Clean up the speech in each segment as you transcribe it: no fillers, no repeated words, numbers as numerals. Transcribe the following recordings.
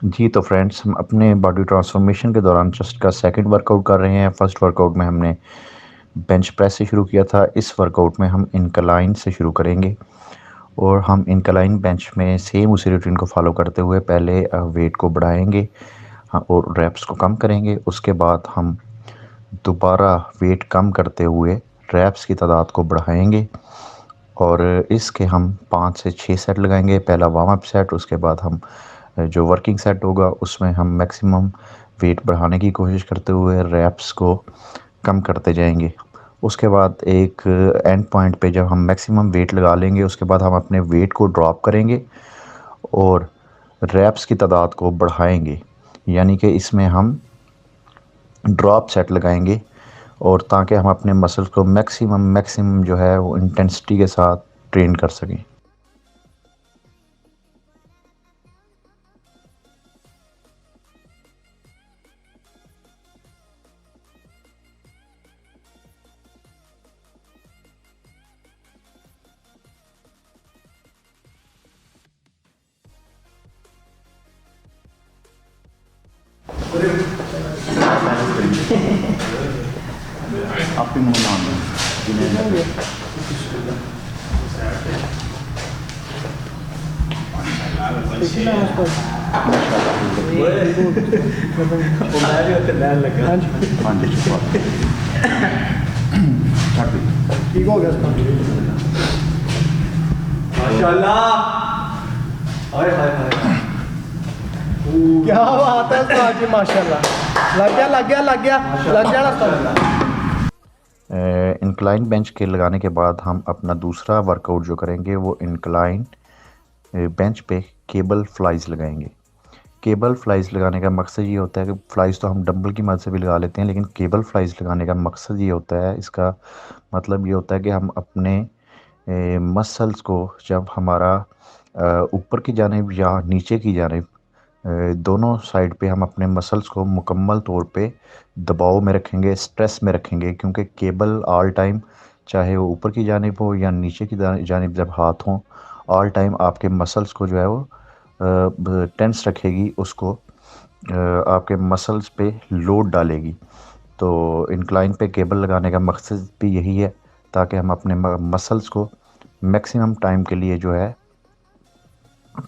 जी तो फ्रेंड्स, हम अपने बॉडी ट्रांसफॉर्मेशन के दौरान चेस्ट का सेकंड वर्कआउट कर रहे हैं। फर्स्ट वर्कआउट में हमने बेंच प्रेस से शुरू किया था। इस वर्कआउट में हम इंक्लाइन से शुरू करेंगे और हम इंक्लाइन बेंच में सेम उसी रूटीन को फॉलो करते हुए पहले वेट को बढ़ाएंगे और रैप्स को कम करेंगे। उसके बाद हम दोबारा वेट कम करते हुए रैप्स की तादाद को बढ़ाएंगे और इसके हम 5 से 6 सेट लगाएंगे। पहला वार्म अप सेट, उसके बाद हम जो वर्किंग सेट होगा उसमें हम मैक्सिमम वेट बढ़ाने की कोशिश करते हुए रैप्स को कम करते जाएंगे। उसके बाद एक एंड पॉइंट पे जब हम मैक्सिमम वेट लगा लेंगे उसके बाद हम अपने वेट को ड्रॉप करेंगे और रैप्स की तादाद को बढ़ाएंगे, यानी कि इसमें हम ड्रॉप सेट लगाएंगे और ताकि हम अपने मसल्स को मैक्सिमम जो है वो इंटेंसिटी के साथ ट्रेन कर सकें। आप भी मुँह नाम ठीक हो गया माशाल्लाह। क्या बात है उस्ताद जी, माशाल्लाह। लग गया इंक्लाइन बेंच के लगाने के बाद हम अपना दूसरा वर्कआउट जो करेंगे वो इंक्लाइन बेंच पे केबल फ्लाइज लगाएंगे। केबल फ्लाइज लगाने का मकसद ये होता है कि फ्लाइज तो हम डंबल की मदद से भी लगा लेते हैं, लेकिन केबल फ्लाइज लगाने का मकसद ये होता है, इसका मतलब ये होता है कि हम अपने मसल्स को जब हमारा ऊपर की जानिब या नीचे की जानिब दोनों साइड पे हम अपने मसल्स को मुकम्मल तौर पे दबाव में रखेंगे, स्ट्रेस में रखेंगे, क्योंकि केबल ऑल टाइम चाहे वो ऊपर की जानिब हो या नीचे की जानिब जब हाथ हों, ऑल टाइम आपके मसल्स को जो है वो टेंस रखेगी, उसको आपके मसल्स पे लोड डालेगी। तो इंक्लाइन पे केबल लगाने का मकसद भी यही है ताकि हम अपने मसल्स को मैक्सिमम टाइम के लिए जो है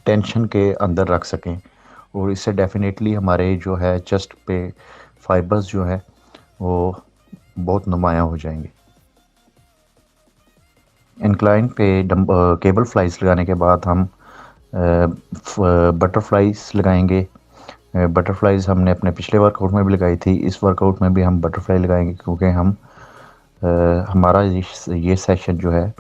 टेंशन के अंदर रख सकें और इससे डेफिनेटली हमारे जो है चेस्ट पे फाइबर्स जो है वो बहुत नुमायाँ हो जाएंगे। इंक्लाइन पे केबल फ्लाइज लगाने के बाद हम बटरफ्लाइज लगाएंगे। बटरफ्लाइज हमने अपने पिछले वर्कआउट में भी लगाई थी, इस वर्कआउट में भी हम बटरफ्लाई लगाएंगे क्योंकि हम हमारा ये सेशन जो है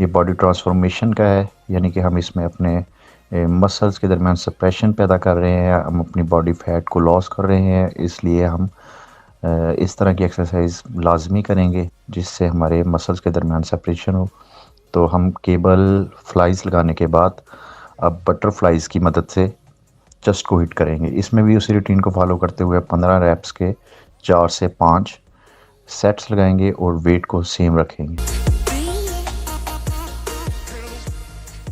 ये बॉडी ट्रांसफॉर्मेशन का है, यानी कि हम इसमें अपने मसल्स के दरमियान सप्रेशन पैदा कर रहे हैं, हम अपनी बॉडी फैट को लॉस कर रहे हैं, इसलिए हम इस तरह की एक्सरसाइज लाजमी करेंगे जिससे हमारे मसल्स के दरमियान सेपरेशन हो। तो हम केबल फ्लाइज लगाने के बाद अब बटरफ्लाइज की मदद से चेस्ट को हिट करेंगे। इसमें भी उसी रूटीन को फॉलो करते हुए 15 रैप्स के 4 से 5 सेट्स लगाएंगे और वेट को सेम रखेंगे।